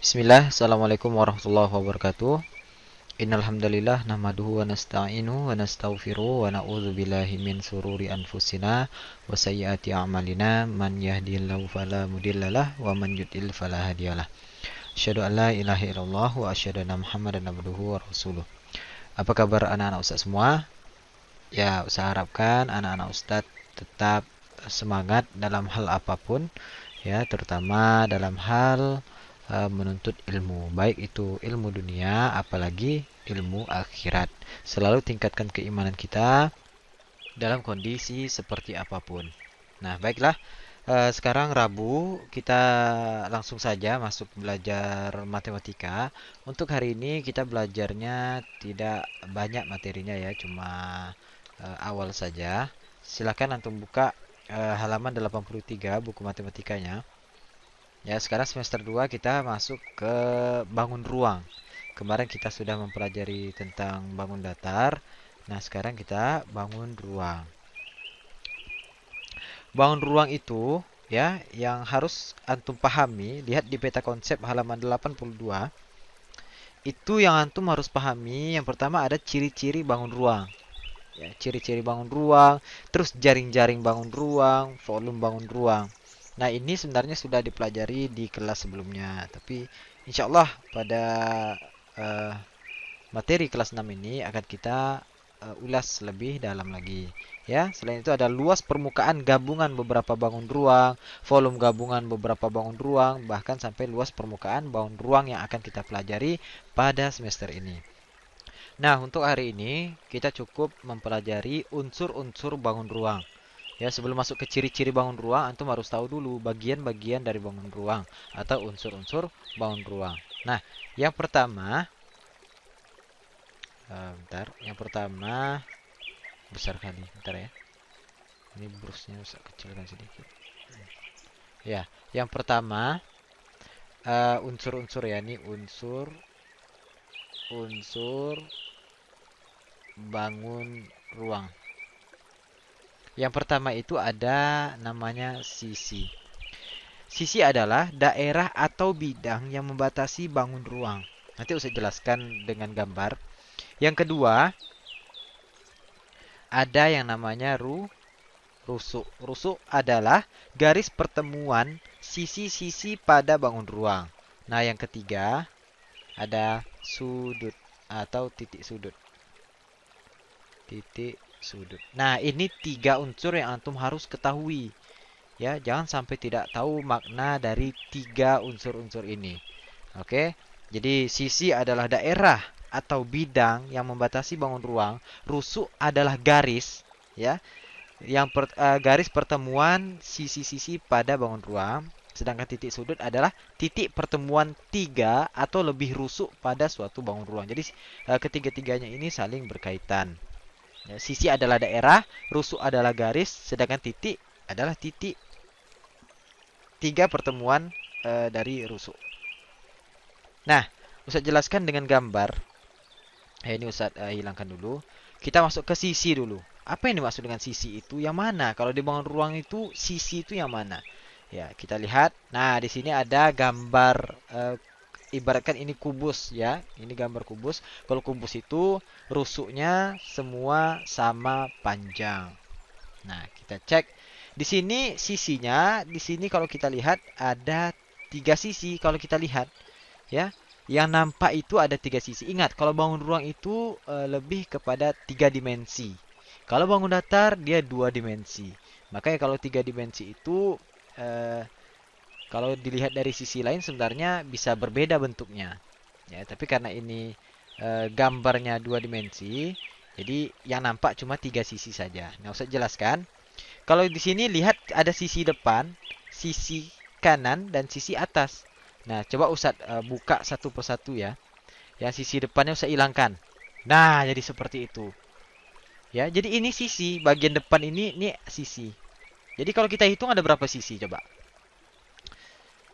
Bismillah, Assalamualaikum warahmatullahi wabarakatuh. Innal hamdalillah nahmaduhu wa nasta'inuhu wa nastaghfiruh wa na'udzu billahi min sururi anfusina wa sayyiati a'malina man yahdihillahu fala mudhillalah wa man yudlil fala hadiyalah. Asyhadu an la ilaha illallah wa asyhadu anna Muhammadan abduhu wa rasuluh. Apa kabar anak-anak Ustaz semua? Ya, Ustaz harapkan anak-anak Ustaz tetap semangat dalam hal apapun, ya, terutama dalam hal menuntut ilmu, baik itu ilmu dunia apalagi ilmu akhirat. Selalu tingkatkan keimanan kita dalam kondisi seperti apapun. Nah, baiklah. Sekarang Rabu, kita langsung saja masuk belajar matematika. Untuk hari ini kita belajarnya tidak banyak materinya ya, cuma awal saja. Silakan antum buka halaman 83 buku matematikanya. Ya, sekarang semester 2 kita masuk ke bangun ruang. Kemarin kita sudah mempelajari tentang bangun datar. Nah, sekarang kita bangun ruang. Bangun ruang itu ya yang harus antum pahami, lihat di peta konsep halaman 82. Itu yang antum harus pahami. Yang pertama ada ciri-ciri bangun ruang. Ya, ciri-ciri bangun ruang, terus jaring-jaring bangun ruang, volume bangun ruang. Nah, ini sebenarnya sudah dipelajari di kelas sebelumnya, tapi insya Allah pada eh, materi kelas 6 ini akan kita ulas lebih dalam lagi. Ya, selain itu ada luas permukaan gabungan beberapa bangun ruang, volume gabungan beberapa bangun ruang, bahkan sampai luas permukaan bangun ruang yang akan kita pelajari pada semester ini. Nah, untuk hari ini kita cukup mempelajari unsur-unsur bangun ruang. Ya, sebelum masuk ke ciri-ciri bangun ruang, antum harus tahu dulu bagian-bagian dari bangun ruang atau unsur-unsur bangun ruang. Nah, yang pertama, bentar, yang pertama besar kali, bentar ya. Ini brusnya bisa kecilkan sedikit. Ya, yang pertama unsur-unsur ya, ini unsur bangun ruang. Yang pertama itu ada namanya sisi. Sisi adalah daerah atau bidang yang membatasi bangun ruang. Nanti saya jelaskan dengan gambar. Yang kedua, ada yang namanya rusuk. Rusuk adalah garis pertemuan sisi-sisi pada bangun ruang. Nah, yang ketiga, ada sudut atau titik sudut. Titik sudut. Nah, ini tiga unsur yang antum harus ketahui. Ya, jangan sampai tidak tahu makna dari tiga unsur-unsur ini. Oke. Jadi sisi adalah daerah atau bidang yang membatasi bangun ruang. Rusuk adalah garis, ya, garis pertemuan sisi-sisi pada bangun ruang. Sedangkan titik sudut adalah titik pertemuan tiga atau lebih rusuk pada suatu bangun ruang. Jadi ketiga-tiganya ini saling berkaitan. Ya, sisi adalah daerah, rusuk adalah garis, sedangkan titik adalah titik tiga pertemuan dari rusuk. Nah, Ustaz jelaskan dengan gambar. Ini Ustaz hilangkan dulu. Kita masuk ke sisi dulu. Apa yang dimaksud dengan sisi itu? Yang mana? Kalau di bangun ruang itu sisi itu yang mana? Ya, kita lihat. Nah, di sini ada gambar ibaratkan ini kubus ya. Ini gambar kubus. Kalau kubus itu rusuknya semua sama panjang. Nah, kita cek. Di sini sisinya, di sini kalau kita lihat ada tiga sisi. Kalau kita lihat, ya, yang nampak itu ada tiga sisi. Ingat, kalau bangun ruang itu lebih kepada tiga dimensi. Kalau bangun datar dia dua dimensi. Makanya kalau tiga dimensi itu eh, kalau dilihat dari sisi lain sebenarnya bisa berbeda bentuknya. Ya, tapi karena ini gambarnya dua dimensi, jadi yang nampak cuma tiga sisi saja. Nah, usah jelaskan. Kalau di sini lihat ada sisi depan, sisi kanan, dan sisi atas. Nah, coba Ustadz buka satu persatu ya. Yang sisi depannya Ustadz hilangkan. Nah, jadi seperti itu. Ya, jadi ini sisi, bagian depan ini sisi. Jadi kalau kita hitung ada berapa sisi coba?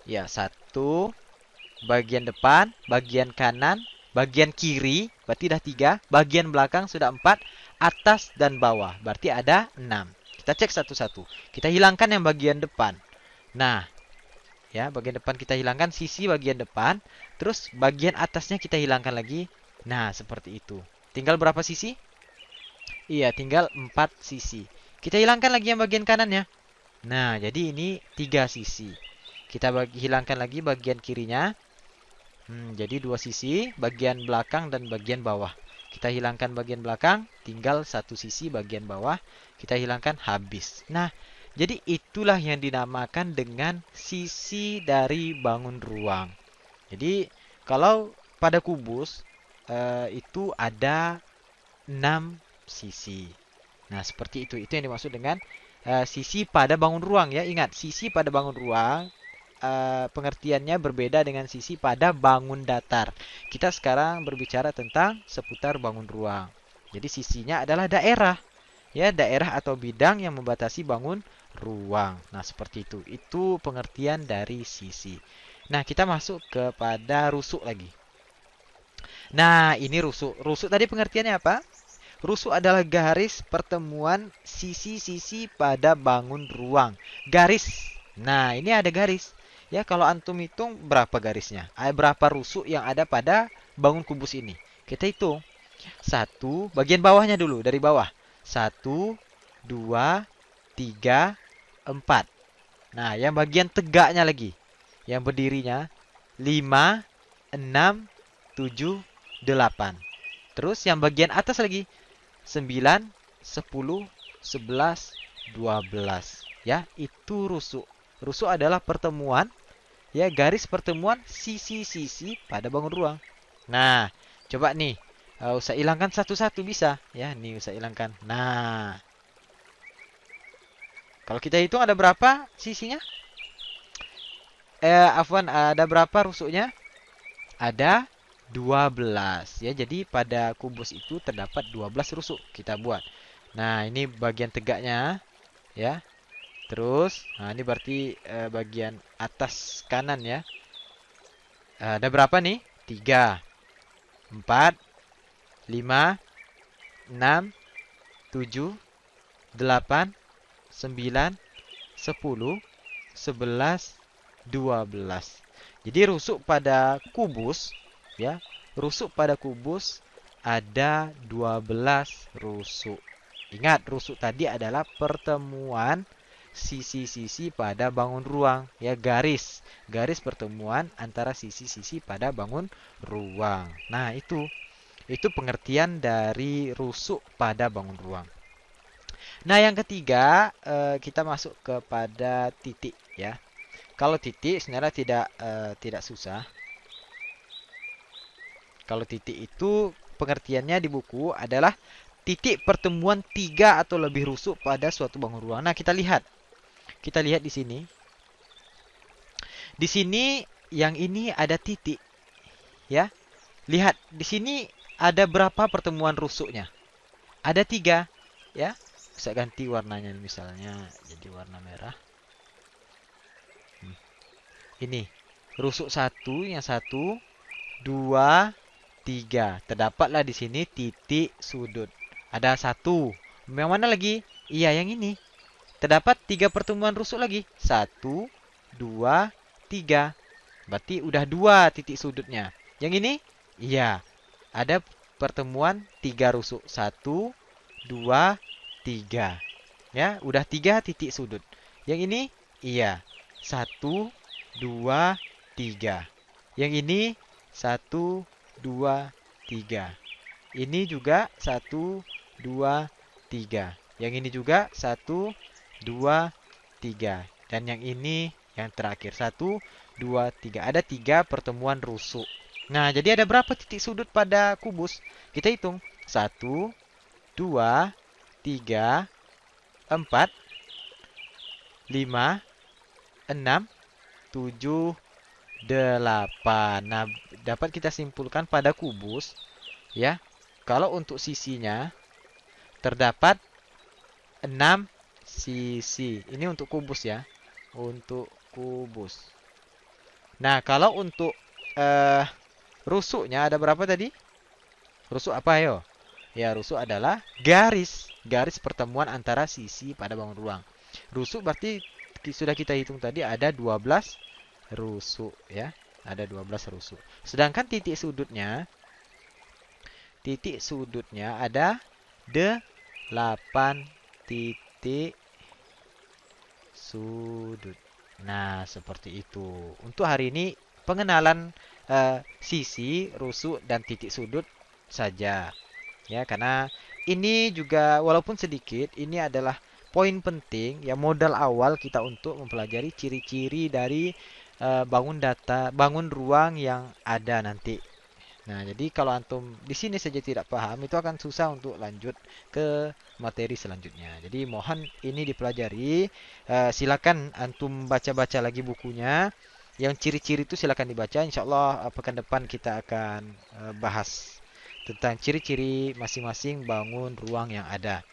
Ya, satu, bagian depan, bagian kanan, bagian kiri, berarti udah tiga. Bagian belakang sudah empat, atas dan bawah, berarti ada enam. Kita cek satu-satu. Kita hilangkan yang bagian depan. Nah, Ya, bagian depan kita hilangkan, sisi bagian depan, terus bagian atasnya kita hilangkan lagi. Nah, seperti itu. Tinggal berapa sisi? Iya, tinggal 4 sisi. Kita hilangkan lagi yang bagian kanannya. Nah, jadi ini 3 sisi. Kita hilangkan lagi bagian kirinya. Jadi 2 sisi, bagian belakang dan bagian bawah. Kita hilangkan bagian belakang, tinggal 1 sisi bagian bawah. Kita hilangkan, habis. Nah, jadi itulah yang dinamakan dengan sisi dari bangun ruang. Jadi, kalau pada kubus itu ada 6 sisi. Nah, seperti itu. Itu yang dimaksud dengan sisi pada bangun ruang ya. Ingat, sisi pada bangun ruang pengertiannya berbeda dengan sisi pada bangun datar. Kita sekarang berbicara tentang seputar bangun ruang. Jadi sisinya adalah daerah. Ya, daerah atau bidang yang membatasi bangun ruang. Nah, seperti itu. Itu pengertian dari sisi. Nah, kita masuk kepada rusuk lagi. Nah, ini rusuk. Rusuk tadi pengertiannya apa? Rusuk adalah garis pertemuan sisi-sisi pada bangun ruang. Garis. Nah, ini ada garis. Ya, kalau antum hitung berapa garisnya? Berapa rusuk yang ada pada bangun kubus ini? Kita hitung. Satu, bagian bawahnya dulu, dari bawah. Satu, dua, tiga, empat. Nah, yang bagian tegaknya lagi. Yang berdirinya. Lima, enam, tujuh, delapan. Terus yang bagian atas lagi. 9, 10, 11, 12. Ya, itu rusuk. Rusuk adalah pertemuan, ya, garis pertemuan sisi-sisi pada bangun ruang. Nah, coba nih, usah hilangkan satu-satu bisa, ya. Nih usah hilangkan. Nah, kalau kita hitung ada berapa sisinya? Afwan, ada berapa rusuknya? Ada 12 ya. Jadi pada kubus itu terdapat 12 rusuk. Kita buat. Nah, ini bagian tegaknya ya. Terus, nah ini berarti bagian atas kanan ya. Ada berapa nih? 3, 4, 5, 6, 7, 8, 9, 10, 11, 12. Jadi rusuk pada kubus ya, rusuk pada kubus ada 12 rusuk. Ingat, rusuk tadi adalah pertemuan sisi-sisi pada bangun ruang ya, garis pertemuan antara sisi-sisi pada bangun ruang. Nah, itu pengertian dari rusuk pada bangun ruang. Nah, yang ketiga kita masuk kepada titik ya. Kalau titik sebenarnya tidak susah. Kalau titik itu pengertiannya di buku adalah titik pertemuan 3 atau lebih rusuk pada suatu bangun ruang. Nah, kita lihat. Kita lihat di sini. Di sini yang ini ada titik. Ya. Lihat, di sini ada berapa pertemuan rusuknya? Ada 3. Ya. Bisa ganti warnanya misalnya jadi warna merah. Ini. Rusuk 1, yang 1, 2, 3. Terdapatlah di sini titik sudut. Ada 1. Yang mana lagi? Iya, yang ini. Terdapat 3 pertemuan rusuk lagi. 1, 2, 3. Berarti udah 2 titik sudutnya. Yang ini? Iya. Ada pertemuan 3 rusuk. 1, 2, 3. Ya, udah 3 titik sudut. Yang ini? Iya. 1, 2, 3. Yang ini? 1, 2, 3. Ini juga 1, 2, 3. Yang ini juga 1, 2, 3. Dan yang ini yang terakhir 1, 2, 3. Ada 3 pertemuan rusuk. Nah, jadi ada berapa titik sudut pada kubus? Kita hitung. 1, 2, 3, 4, 5, 6, 7, 8. Nah, dapat kita simpulkan pada kubus ya. Kalau untuk sisinya terdapat 6 sisi. Ini untuk kubus ya. Untuk kubus. Nah, kalau untuk rusuknya ada berapa tadi? Rusuk apa ayo? Ya, rusuk adalah garis pertemuan antara sisi pada bangun ruang. Rusuk berarti sudah kita hitung tadi ada 12 rusuk ya. Ada 12 rusuk. Sedangkan titik sudutnya ada 8 titik sudut. Nah, seperti itu. Untuk hari ini pengenalan sisi, rusuk dan titik sudut saja. Ya, karena ini juga walaupun sedikit, ini adalah poin penting ya modal awal kita untuk mempelajari ciri-ciri dari bangun ruang yang ada nanti. Nah, jadi kalau antum di sini saja tidak paham, itu akan susah untuk lanjut ke materi selanjutnya. Jadi mohon ini dipelajari. Silakan antum baca-baca lagi bukunya. Yang ciri-ciri itu silakan dibaca. Insya Allah pekan depan kita akan bahas tentang ciri-ciri masing-masing bangun ruang yang ada.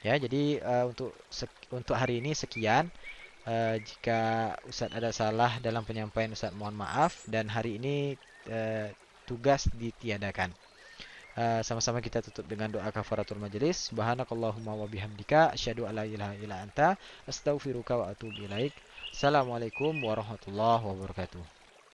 Ya, jadi untuk hari ini sekian. Jika Ustadz ada salah dalam penyampaian Ustadz mohon maaf dan hari ini eh, tugas ditiadakan. Sama-sama kita tutup dengan doa kafaratul majelis. Subhanakallahumma wa bihamdika asyhadu alla ilaha illa anta astaghfiruka wa atubu ilaik. Assalamualaikum warahmatullahi wabarakatuh.